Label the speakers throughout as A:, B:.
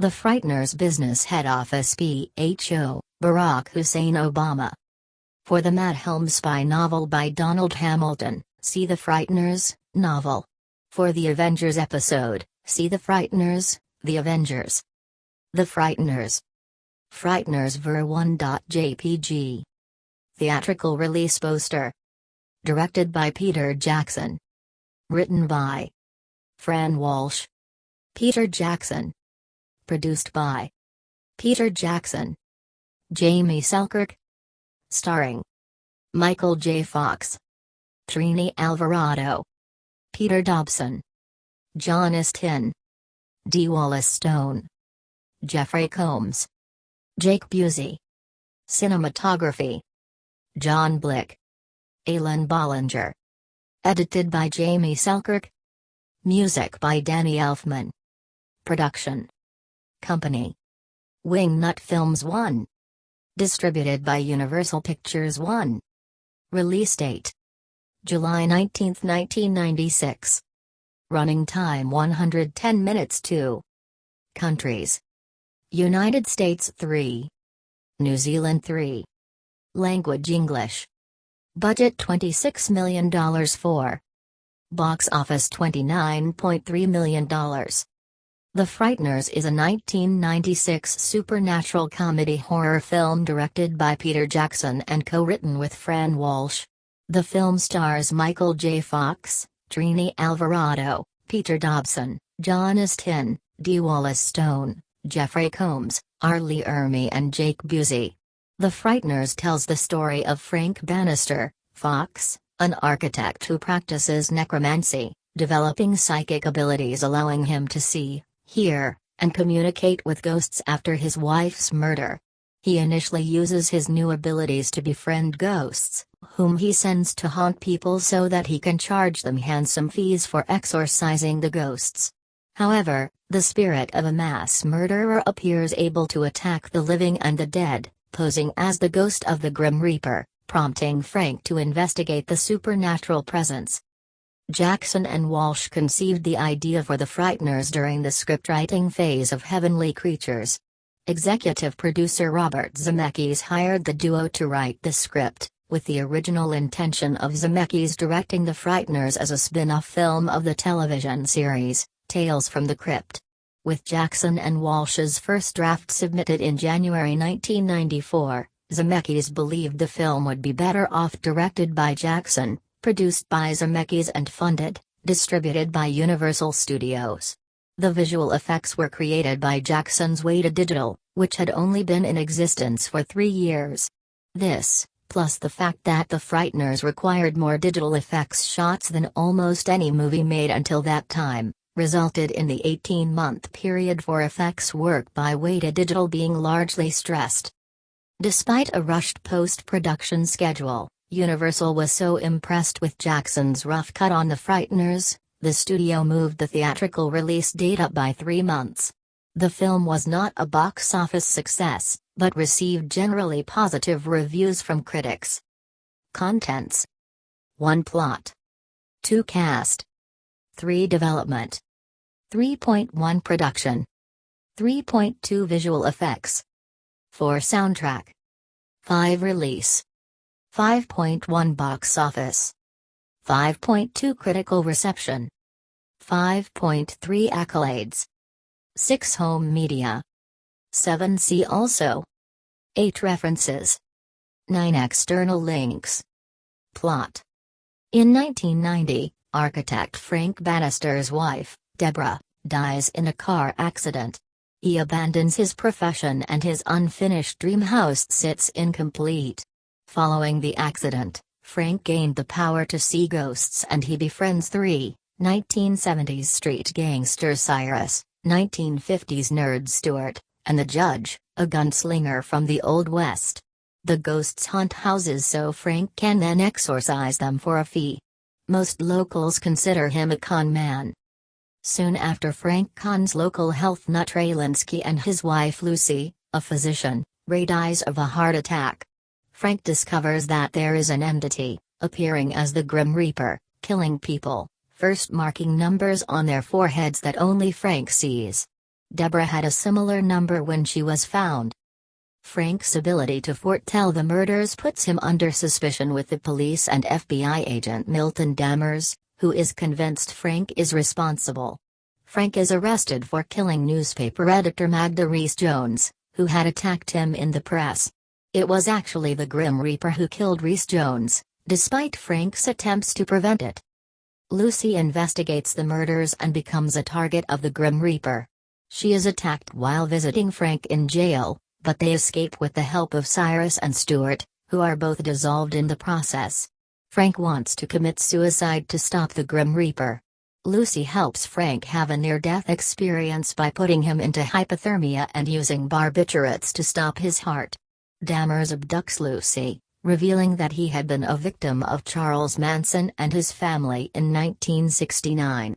A: The Frighteners Business Head Office PHO, Barack Hussein Obama. For the Matt Helm spy novel by Donald Hamilton, see The Frighteners, novel. For the Avengers episode, see The Frighteners, The Avengers. The Frighteners. Frighteners ver1.jpg. Theatrical release poster. Directed by Peter Jackson. Written by Fran Walsh. Peter Jackson. Produced by Peter Jackson. Jamie Selkirk. Starring Michael J. Fox, Trini Alvarado, Peter Dobson, John Astin, D. Wallace Stone, Jeffrey Combs, Jake Busey. Cinematography John Blick, Alan Bollinger. Edited by Jamie Selkirk. Music by Danny Elfman. Production Company Wingnut Films 1. Distributed by Universal Pictures 1. Release date July 19, 1996. Running time 110 minutes. 2 countries: United States 3, New Zealand 3. Language English. Budget $26 million. For box office $29.3 million. The Frighteners is a 1996 supernatural comedy horror film directed by Peter Jackson and co-written with Fran Walsh. The film stars Michael J. Fox, Trini Alvarado, Peter Dobson, John Astin, D. Wallace Stone, Jeffrey Combs, R. Lee Ermey and Jake Busey. The Frighteners tells the story of Frank Bannister, Fox, an architect who practices necromancy, developing psychic abilities allowing him to see, hear, and communicate with ghosts after his wife's murder. He initially uses his new abilities to befriend ghosts, whom he sends to haunt people so that he can charge them handsome fees for exorcising the ghosts. However, the spirit of a mass murderer appears able to attack the living and the dead, posing as the ghost of the Grim Reaper, prompting Frank to investigate the supernatural presence. Jackson and Walsh conceived the idea for The Frighteners during the scriptwriting phase of Heavenly Creatures. Executive producer Robert Zemeckis hired the duo to write the script, with the original intention of Zemeckis directing The Frighteners as a spin-off film of the television series, Tales from the Crypt. With Jackson and Walsh's first draft submitted in January 1994, Zemeckis believed the film would be better off directed by Jackson, produced by Zemeckis and funded, distributed by Universal Studios. The visual effects were created by Jackson's Weta Digital, which had only been in existence for 3 years. This, plus the fact that The Frighteners required more digital effects shots than almost any movie made until that time, resulted in the 18-month period for effects work by Weta Digital being largely stressed. Despite a rushed post-production schedule, Universal was so impressed with Jackson's rough cut on The Frighteners, the studio moved the theatrical release date up by 3 months. The film was not a box office success, but received generally positive reviews from critics. Contents: 1 plot, 2 cast, 3 development, 3.1 production, 3.2 visual effects, 4 soundtrack, 5 release, 5.1 box office, 5.2 critical reception, 5.3 accolades, 6 home media, 7 see also, 8 references, 9 external links. Plot: in 1990, architect Frank Bannister's wife, Deborah, dies in a car accident. He abandons his profession and his unfinished dream house sits incomplete. Following the accident, Frank gained the power to see ghosts and he befriends 3 1970s street gangsters: Cyrus, 1950s nerd Stuart, and the Judge, a gunslinger from the Old West. The ghosts haunt houses so Frank can then exorcise them for a fee. Most locals consider him a con man. Soon after Frank cons local health nut Ray Linsky and his wife Lucy, a physician, Ray dies of a heart attack. Frank discovers that there is an entity, appearing as the Grim Reaper, killing people, first marking numbers on their foreheads that only Frank sees. Deborah had a similar number when she was found. Frank's ability to foretell the murders puts him under suspicion with the police and FBI agent Milton Dammers, who is convinced Frank is responsible. Frank is arrested for killing newspaper editor Magda Rees-Jones, who had attacked him in the press. It was actually the Grim Reaper who killed Rees-Jones, despite Frank's attempts to prevent it. Lucy investigates the murders and becomes a target of the Grim Reaper. She is attacked while visiting Frank in jail, but they escape with the help of Cyrus and Stuart, who are both dissolved in the process. Frank wants to commit suicide to stop the Grim Reaper. Lucy helps Frank have a near-death experience by putting him into hypothermia and using barbiturates to stop his heart. Dammers abducts Lucy, revealing that he had been a victim of Charles Manson and his family in 1969.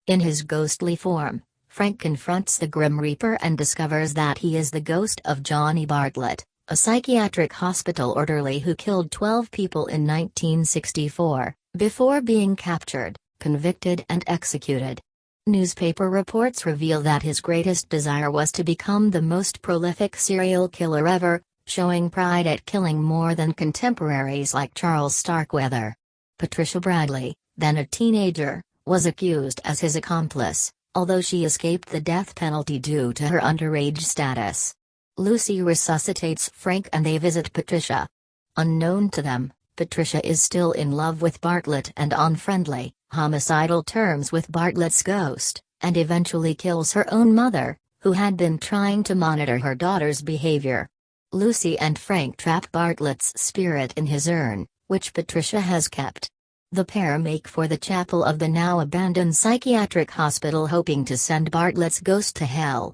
A: In his ghostly form, Frank confronts the Grim Reaper and discovers that he is the ghost of Johnny Bartlett, a psychiatric hospital orderly who killed 12 people in 1964, before being captured, convicted and executed. Newspaper reports reveal that his greatest desire was to become the most prolific serial killer ever, showing pride at killing more than contemporaries like Charles Starkweather. Patricia Bradley, then a teenager, was accused as his accomplice, although she escaped the death penalty due to her underage status. Lucy resuscitates Frank and they visit Patricia. Unknown to them, Patricia is still in love with Bartlett and on friendly, homicidal terms with Bartlett's ghost, and eventually kills her own mother, who had been trying to monitor her daughter's behavior. Lucy and Frank trap Bartlett's spirit in his urn, which Patricia has kept. The pair make for the chapel of the now abandoned psychiatric hospital, hoping to send Bartlett's ghost to hell.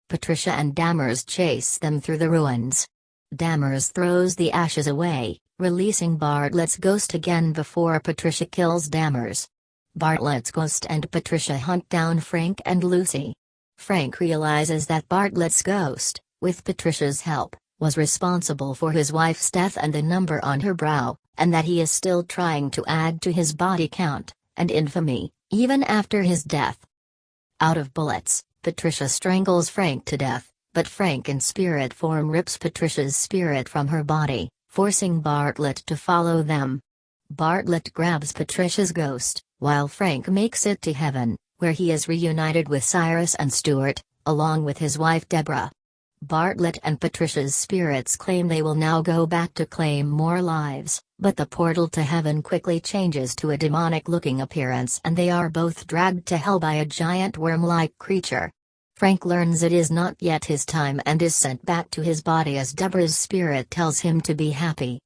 A: Patricia and Dammers chase them through the ruins. Dammers throws the ashes away, releasing Bartlett's ghost again before Patricia kills Dammers. Bartlett's ghost and Patricia hunt down Frank and Lucy. Frank realizes that Bartlett's ghost, with Patricia's help, was responsible for his wife's death and the number on her brow, and that he is still trying to add to his body count and infamy, even after his death. Out of bullets, Patricia strangles Frank to death, but Frank in spirit form rips Patricia's spirit from her body, forcing Bartlett to follow them. Bartlett grabs Patricia's ghost, while Frank makes it to heaven, where he is reunited with Cyrus and Stuart, along with his wife Deborah. Bartlett and Patricia's spirits claim they will now go back to claim more lives, but the portal to heaven quickly changes to a demonic-looking appearance and they are both dragged to hell by a giant worm-like creature. Frank learns it is not yet his time and is sent back to his body as Deborah's spirit tells him to be happy.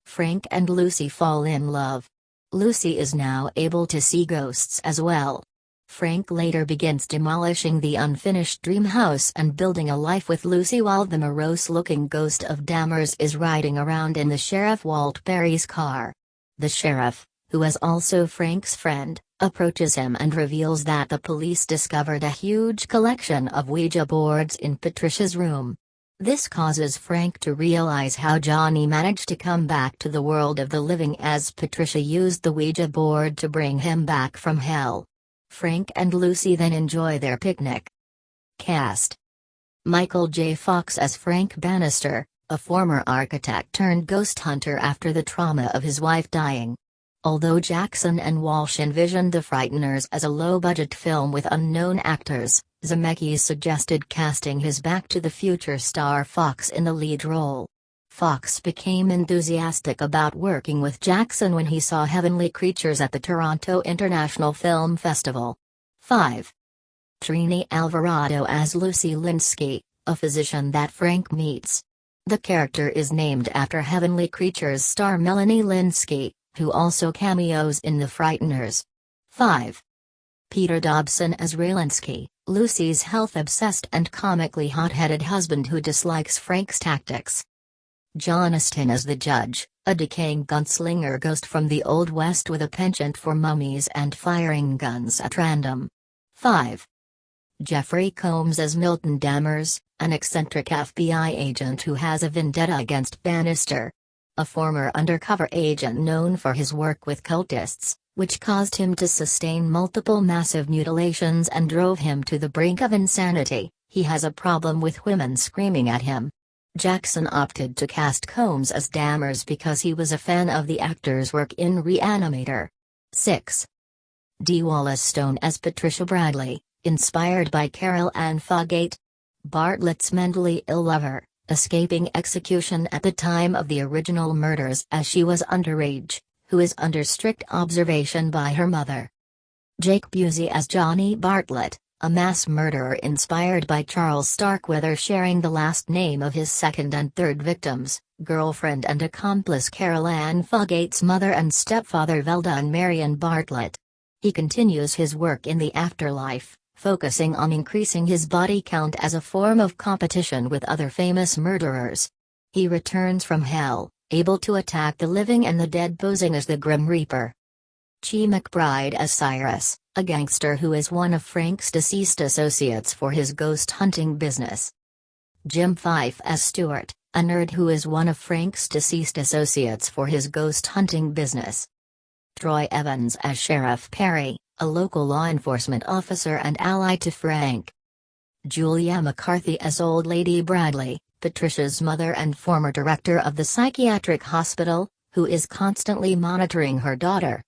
A: Frank and Lucy fall in love. Lucy is now able to see ghosts as well. Frank later begins demolishing the unfinished dream house and building a life with Lucy while the morose-looking ghost of Dammers is riding around in the Sheriff Walt Berry's car. The sheriff, who is also Frank's friend, approaches him and reveals that the police discovered a huge collection of Ouija boards in Patricia's room. This causes Frank to realize how Johnny managed to come back to the world of the living as Patricia used the Ouija board to bring him back from hell. Frank and Lucy then enjoy their picnic. Cast: Michael J. Fox as Frank Bannister, a former architect turned ghost hunter after the trauma of his wife dying. Although Jackson and Walsh envisioned The Frighteners as a low-budget film with unknown actors, Zemeckis suggested casting his Back to the Future star Fox in the lead role. Fox became enthusiastic about working with Jackson when he saw Heavenly Creatures at the Toronto International Film Festival. 5. Trini Alvarado as Lucy Linsky, a physician that Frank meets. The character is named after Heavenly Creatures star Melanie Linsky, who also cameos in The Frighteners. 5. Peter Dobson as Rylinsky, Lucy's health-obsessed and comically hot-headed husband who dislikes Frank's tactics. John Astin as the judge, a decaying gunslinger ghost from the Old West with a penchant for mummies and firing guns at random. 5. Jeffrey Combs as Milton Dammers, an eccentric FBI agent who has a vendetta against Bannister. A former undercover agent known for his work with cultists, which caused him to sustain multiple massive mutilations and drove him to the brink of insanity. He has a problem with women screaming at him. Jackson opted to cast Combs as Dammers because he was a fan of the actor's work in Reanimator. 6. D. Wallace Stone as Patricia Bradley, inspired by Carol Ann Foggate. Bartlett's mentally ill lover, escaping execution at the time of the original murders as she was underage, who is under strict observation by her mother. Jake Busey as Johnny Bartlett, a mass murderer inspired by Charles Starkweather, sharing the last name of his second and third victims, girlfriend and accomplice Carol Ann Foggate's mother and stepfather Velda and Marion Bartlett. He continues his work in the afterlife, focusing on increasing his body count as a form of competition with other famous murderers. He returns from hell, able to attack the living and the dead, posing as the Grim Reaper. Chi McBride as Cyrus, a gangster who is one of Frank's deceased associates for his ghost hunting business. Jim Fife as Stuart, a nerd who is one of Frank's deceased associates for his ghost hunting business. Troy Evans as Sheriff Perry, a local law enforcement officer and ally to Frank. Julia McCarthy as Old Lady Bradley, Patricia's mother and former director of the psychiatric hospital, who is constantly monitoring her daughter.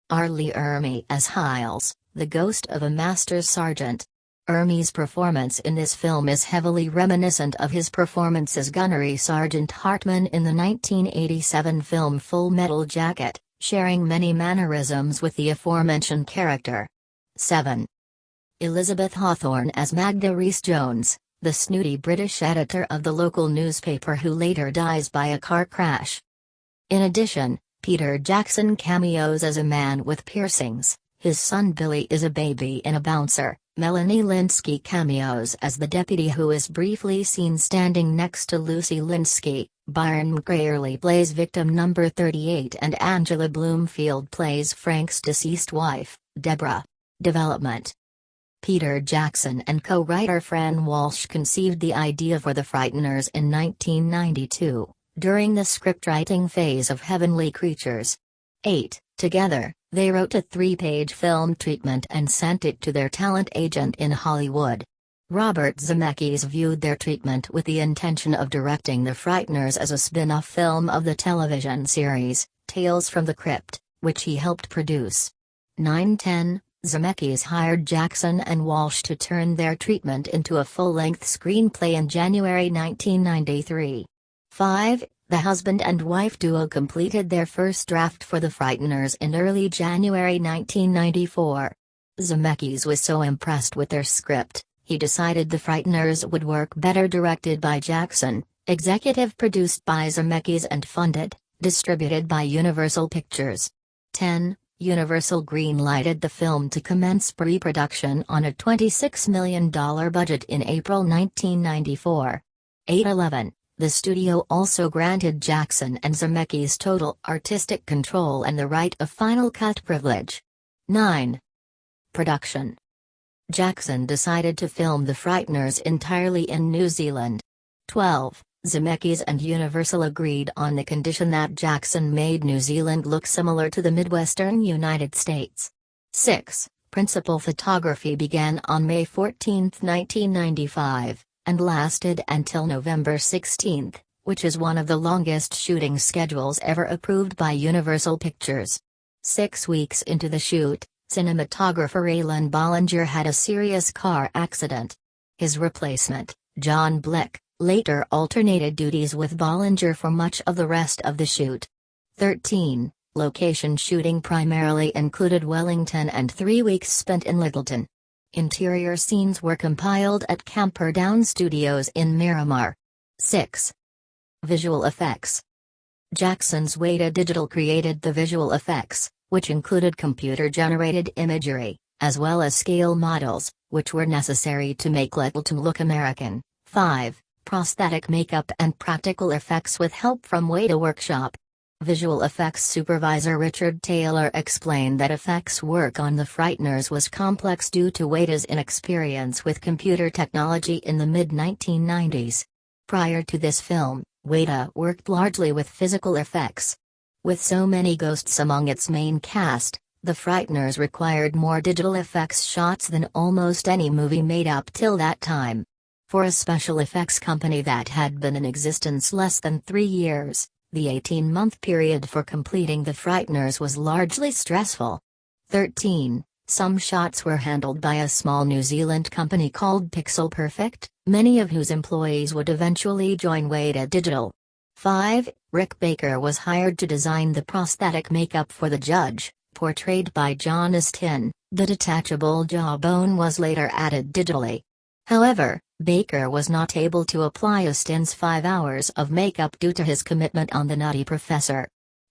A: Arlie Ermey as Hiles, the ghost of a master's sergeant. Ermey's performance in this film is heavily reminiscent of his performance as Gunnery Sergeant Hartman in the 1987 film Full Metal Jacket, sharing many mannerisms with the aforementioned character. 7. Elizabeth Hawthorne as Magda Rhys-Jones, the snooty British editor of the local newspaper who later dies by a car crash. In addition, Peter Jackson cameos as a man with piercings, his son Billy is a baby in a bouncer. Melanie Lynskey cameos as the deputy who is briefly seen standing next to Lucy Lynskey. Byron McGrairley plays victim number 38 and Angela Bloomfield plays Frank's deceased wife, Deborah. Development. Peter Jackson and co-writer Fran Walsh conceived the idea for The Frighteners in 1992, during the scriptwriting phase of Heavenly Creatures. 8. Together, they wrote a 3-page film treatment and sent it to their talent agent in Hollywood. Robert Zemeckis viewed their treatment with the intention of directing The Frighteners as a spin-off film of the television series, Tales from the Crypt, which he helped produce. 9-10, Zemeckis hired Jackson and Walsh to turn their treatment into a full-length screenplay in January 1993. 5. The husband and wife duo completed their first draft for The Frighteners in early January 1994. Zemeckis was so impressed with their script, he decided The Frighteners would work better directed by Jackson, executive produced by Zemeckis and funded, distributed by Universal Pictures. 10. Universal green-lighted the film to commence pre-production on a $26 million budget in April 1994. 8-11. The studio also granted Jackson and Zemeckis total artistic control and the right of final cut privilege. 9. Production. Jackson decided to film The Frighteners entirely in New Zealand. 12. Zemeckis and Universal agreed on the condition that Jackson made New Zealand look similar to the Midwestern United States. 6. Principal photography began on May 14, 1995. And lasted until November 16, which is one of the longest shooting schedules ever approved by Universal Pictures. 6 weeks into the shoot, cinematographer Alan Bollinger had a serious car accident. His replacement, John Blick, later alternated duties with Bollinger for much of the rest of the shoot. 13. Location shooting primarily included Wellington and 3 weeks spent in Littleton. Interior scenes were compiled at Camperdown Studios in Miramar. 6. Visual effects. Jackson's Weta Digital created the visual effects, which included computer-generated imagery, as well as scale models, which were necessary to make Littleton look American. 5. Prosthetic makeup and practical effects with help from Weta Workshop. Visual effects supervisor Richard Taylor explained that effects work on The Frighteners was complex due to Weta's inexperience with computer technology in the mid-1990s. Prior to this film, Weta worked largely with physical effects. With so many ghosts among its main cast, The Frighteners required more digital effects shots than almost any movie made up till that time. For a special effects company that had been in existence less than 3 years, the 18-month period for completing The Frighteners was largely stressful. 13. Some shots were handled by a small New Zealand company called Pixel Perfect, many of whose employees would eventually join Weta Digital. 5. Rick Baker was hired to design the prosthetic makeup for the judge, portrayed by John Astin. The detachable jawbone was later added digitally. However, Baker was not able to apply Astin's 5 hours of makeup due to his commitment on The Nutty Professor.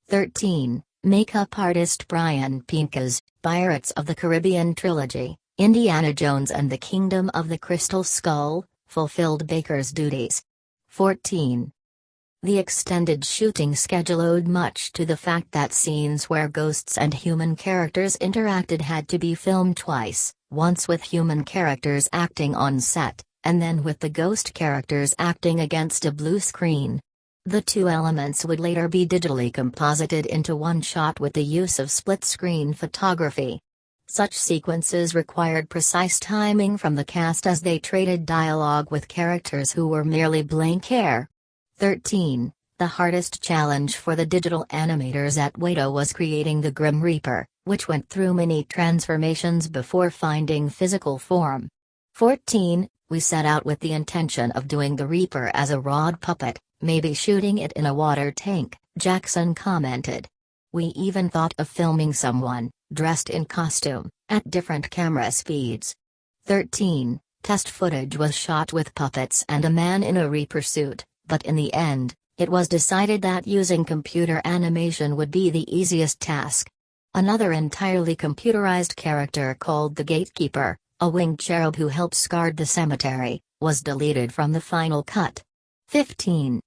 A: 13. Makeup artist Brian Pinkes, Pirates of the Caribbean trilogy, Indiana Jones and the Kingdom of the Crystal Skull, fulfilled Baker's duties. 14. The extended shooting schedule owed much to the fact that scenes where ghosts and human characters interacted had to be filmed twice, once with human characters acting on set, and then with the ghost characters acting against a blue screen. The two elements would later be digitally composited into one shot with the use of split-screen photography. Such sequences required precise timing from the cast as they traded dialogue with characters who were merely blank air. 13. The hardest challenge for the digital animators at Weta was creating the Grim Reaper, which went through many transformations before finding physical form. 14. We set out with the intention of doing the Reaper as a rod puppet, maybe shooting it in a water tank, Jackson commented. We even thought of filming someone, dressed in costume, at different camera speeds. 13. Test footage was shot with puppets and a man in a Reaper suit, but in the end, it was decided that using computer animation would be the easiest task. Another entirely computerized character called the Gatekeeper, a winged cherub who helps guard the cemetery, was deleted from the final cut. 15.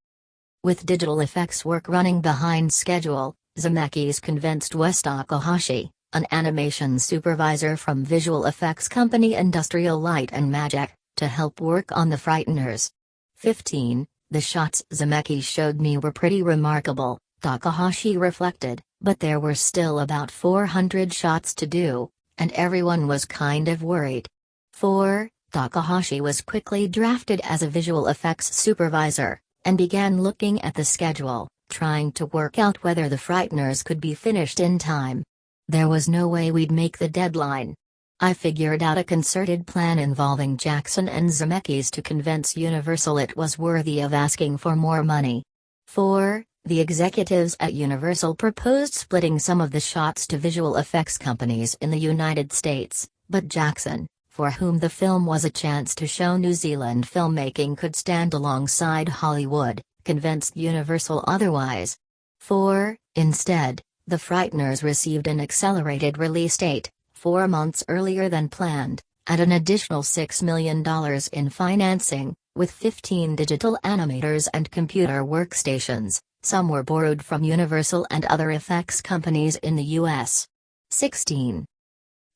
A: With digital effects work running behind schedule, Zemeckis convinced Wes Takahashi, an animation supervisor from visual effects company Industrial Light and Magic, to help work on The Frighteners. 15. The shots Zemeckis showed me were pretty remarkable, Takahashi reflected, but there were still about 400 shots to do, and everyone was kind of worried. 4. Takahashi was quickly drafted as a visual effects supervisor, and began looking at the schedule, trying to work out whether The Frighteners could be finished in time. There was no way we'd make the deadline. I figured out a concerted plan involving Jackson and Zemeckis to convince Universal it was worthy of asking for more money. 4. The executives at Universal proposed splitting some of the shots to visual effects companies in the United States, but Jackson, for whom the film was a chance to show New Zealand filmmaking could stand alongside Hollywood, convinced Universal otherwise. 4. Instead, The Frighteners received an accelerated release date, 4 months earlier than planned, and an additional $6 million in financing, with 15 digital animators and computer workstations. Some were borrowed from Universal and other effects companies in the U.S. 16.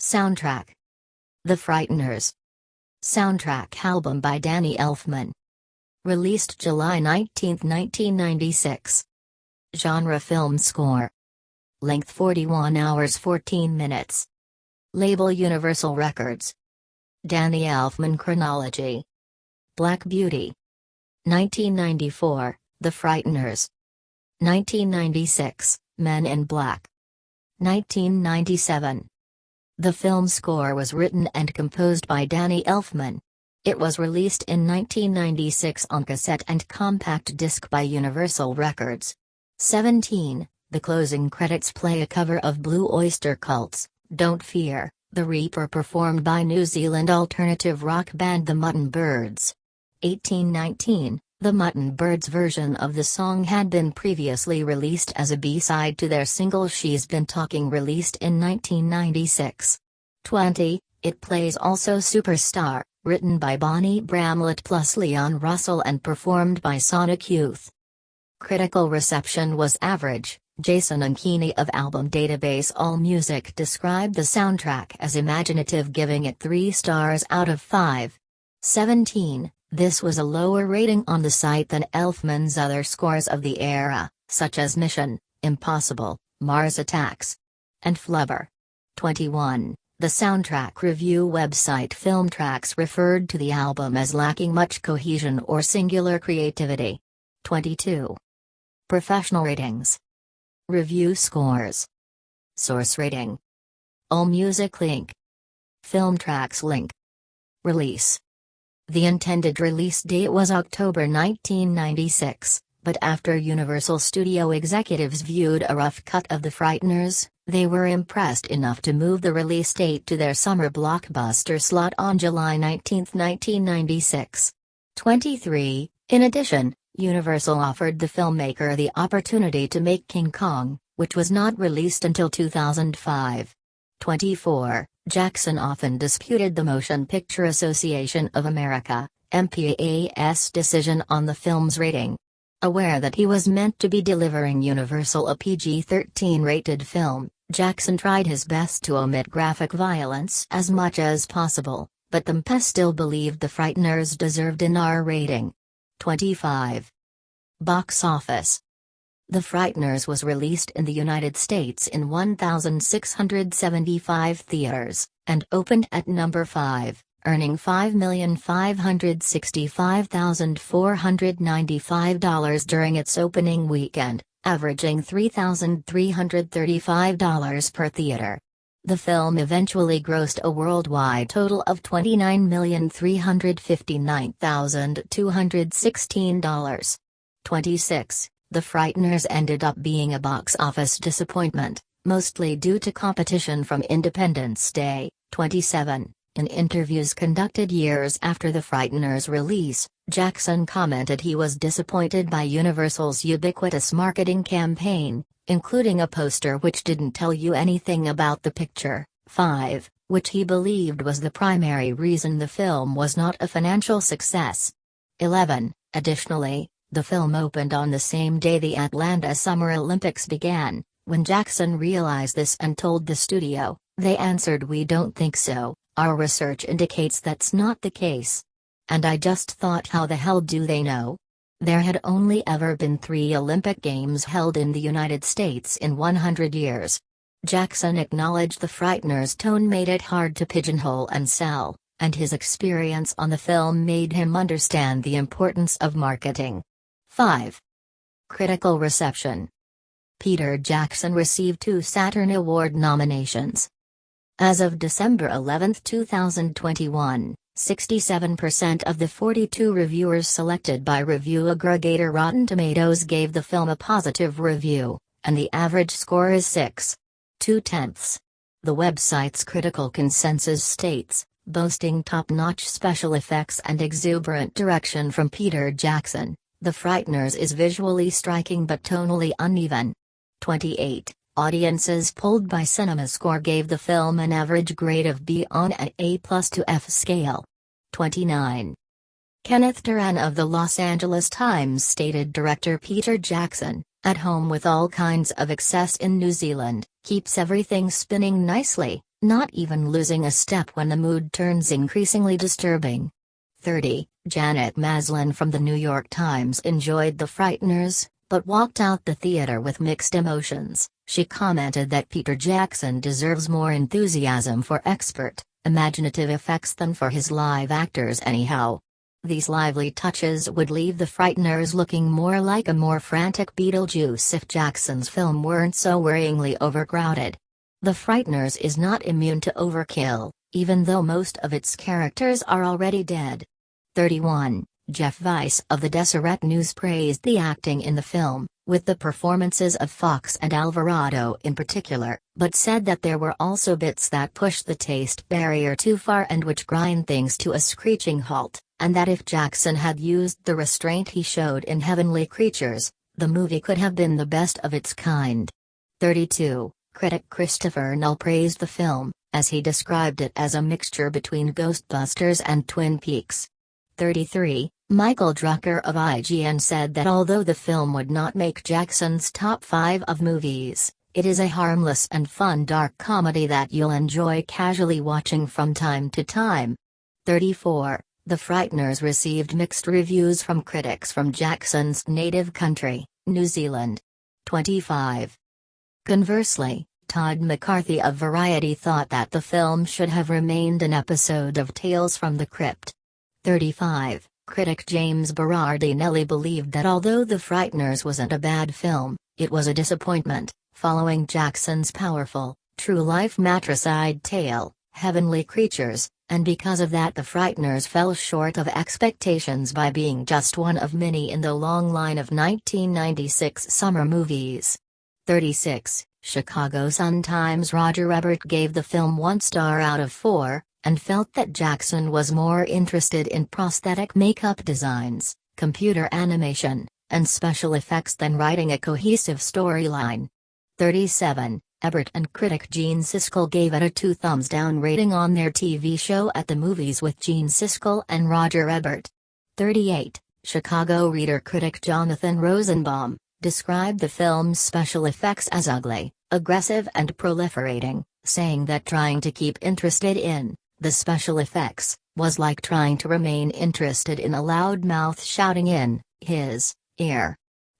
A: Soundtrack. The Frighteners. Soundtrack album by Danny Elfman. Released July 19, 1996. Genre film score. Length 41 hours 14 minutes. Label Universal Records. Danny Elfman chronology. Black Beauty. 1994, The Frighteners. 1996, Men in Black. 1997. The film score was written and composed by Danny Elfman. It was released in 1996 on cassette and compact disc by Universal Records. 17. The closing credits play a cover of Blue Oyster Cult's Don't Fear, the Reaper performed by New Zealand alternative rock band The Mutton Birds. 1819. The Mutton Birds version of the song had been previously released as a B-side to their single She's Been Talking released in 1996. 20. It plays Also Superstar, written by Bonnie Bramlett plus Leon Russell and performed by Sonic Youth. Critical reception was average. Jason Ankeny of Album Database AllMusic described the soundtrack as imaginative, giving it 3 stars out of 5. 17. This was a lower rating on the site than Elfman's other scores of the era, such as Mission Impossible, Mars Attacks, and Flubber. 21. The soundtrack review website Filmtracks referred to the album as lacking much cohesion or singular creativity. 22. Professional ratings. Review scores. Source rating. AllMusic link. Filmtracks link. Release. The intended release date was October 1996, but after Universal Studio executives viewed a rough cut of The Frighteners, they were impressed enough to move the release date to their summer blockbuster slot on July 19, 1996. 23. In addition, Universal offered the filmmaker the opportunity to make King Kong, which was not released until 2005. 24. Jackson often disputed the Motion Picture Association of America, MPAA's decision on the film's rating. Aware that he was meant to be delivering Universal a PG-13 rated film, Jackson tried his best to omit graphic violence as much as possible, but the MPA still believed The Frighteners deserved an R rating. 25. Box office. The Frighteners was released in the United States in 1,675 theaters, and opened at number 5, earning $5,565,495 during its opening weekend, averaging $3,335 per theater. The film eventually grossed a worldwide total of $29,359,216. 26. The Frighteners ended up being a box office disappointment, mostly due to competition from Independence Day. 27. In interviews conducted years after The Frighteners' release, Jackson commented he was disappointed by Universal's ubiquitous marketing campaign, including a poster which didn't tell you anything about the picture. 5. Which he believed was the primary reason the film was not a financial success. 11. Additionally, the film opened on the same day the Atlanta Summer Olympics began. When Jackson realized this and told the studio, they answered, "We don't think so, our research indicates that's not the case." And I just thought, how the hell do they know? There had only ever been 3 Olympic Games held in the United States in 100 years. Jackson acknowledged The Frighteners' tone made it hard to pigeonhole and sell, and his experience on the film made him understand the importance of marketing. 5. Critical reception. Peter Jackson received 2 Saturn Award nominations. As of December 11, 2021, 67% of the 42 reviewers selected by review aggregator Rotten Tomatoes gave the film a positive review, and the average score is 6.2. The website's critical consensus states, boasting top-notch special effects and exuberant direction from Peter Jackson, The Frighteners is visually striking but tonally uneven. 28. Audiences polled by CinemaScore gave the film an average grade of B on an A+ to F scale. 29. Kenneth Turan of the Los Angeles Times stated director Peter Jackson, at home with all kinds of excess in New Zealand, keeps everything spinning nicely, not even losing a step when the mood turns increasingly disturbing. 30. Janet Maslin from the New York Times enjoyed The Frighteners, but walked out the theater with mixed emotions. She commented that Peter Jackson deserves more enthusiasm for expert, imaginative effects than for his live actors anyhow. These lively touches would leave The Frighteners looking more like a more frantic Beetlejuice if Jackson's film weren't so worryingly overcrowded. The Frighteners is not immune to overkill, even though most of its characters are already dead. 31. Jeff Weiss of the Deseret News praised the acting in the film, with the performances of Fox and Alvarado in particular, but said that there were also bits that pushed the taste barrier too far and which grind things to a screeching halt, and that if Jackson had used the restraint he showed in Heavenly Creatures, the movie could have been the best of its kind. 32. Critic Christopher Null praised the film, as he described it as a mixture between Ghostbusters and Twin Peaks. 33. Michael Drucker of IGN said that although the film would not make Jackson's top 5 of movies, it is a harmless and fun dark comedy that you'll enjoy casually watching from time to time. 34. The Frighteners received mixed reviews from critics from Jackson's native country, New Zealand. 25. Conversely, Todd McCarthy of Variety thought that the film should have remained an episode of Tales from the Crypt. 35. Critic James Berardinelli believed that although The Frighteners wasn't a bad film, it was a disappointment, following Jackson's powerful, true-life matricide tale, Heavenly Creatures, and because of that The Frighteners fell short of expectations by being just one of many in the long line of 1996 summer movies. 36. Chicago Sun-Times Roger Ebert gave the film 1 star out of 4, and felt that Jackson was more interested in prosthetic makeup designs, computer animation, and special effects than writing a cohesive storyline. 37. Ebert and critic Gene Siskel gave it a 2 thumbs down rating on their TV show At the Movies with Gene Siskel and Roger Ebert. 38. Chicago reader-critic Jonathan Rosenbaum described the film's special effects as ugly, aggressive and proliferating, saying that trying to keep interested in the special effects was like trying to remain interested in a loud mouth shouting in his ear.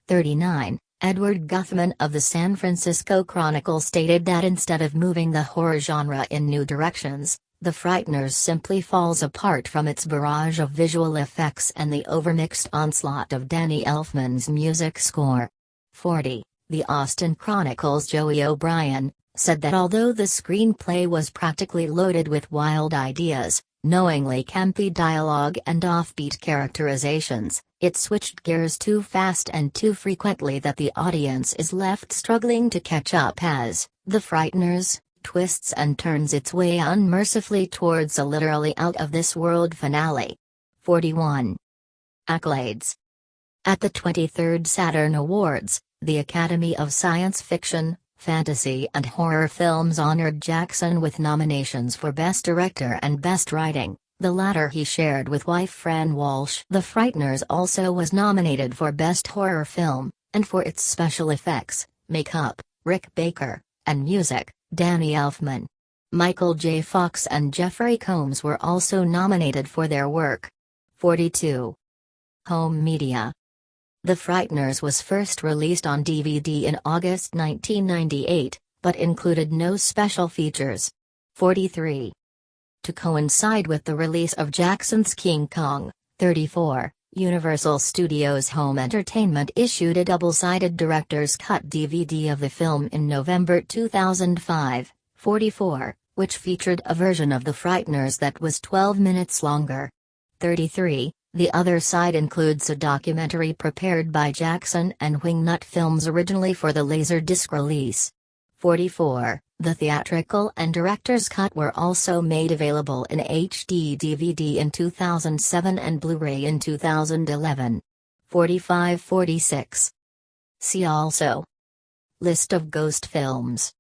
A: 39. Edward Guthman of the San Francisco Chronicle stated that instead of moving the horror genre in new directions, The Frighteners simply falls apart from its barrage of visual effects and the overmixed onslaught of Danny Elfman's music score. 40. The Austin Chronicle's Joey O'Brien said that although the screenplay was practically loaded with wild ideas, knowingly campy dialogue and offbeat characterizations, it switched gears too fast and too frequently that the audience is left struggling to catch up as The Frighteners twists and turns its way unmercifully towards a literally out-of-this-world finale. 41. Accolades. At the 23rd Saturn Awards, the Academy of Science Fiction, Fantasy and Horror Films honored Jackson with nominations for Best Director and Best Writing, the latter he shared with wife Fran Walsh. The Frighteners also was nominated for Best Horror Film, and for its special effects, makeup, Rick Baker, and music, Danny Elfman. Michael J. Fox and Jeffrey Combs were also nominated for their work. 42. Home media. The Frighteners was first released on DVD in August 1998, but included no special features. 43. To coincide with the release of Jackson's King Kong, 34, Universal Studios Home Entertainment issued a double-sided director's cut DVD of the film in November 2005, 44, which featured a version of The Frighteners that was 12 minutes longer. 33. The other side includes a documentary prepared by Jackson and Wingnut Films originally for the Laserdisc release. 44. The theatrical and director's cut were also made available in HD DVD in 2007 and Blu-ray in 2011. 45-46. See also: List of ghost films.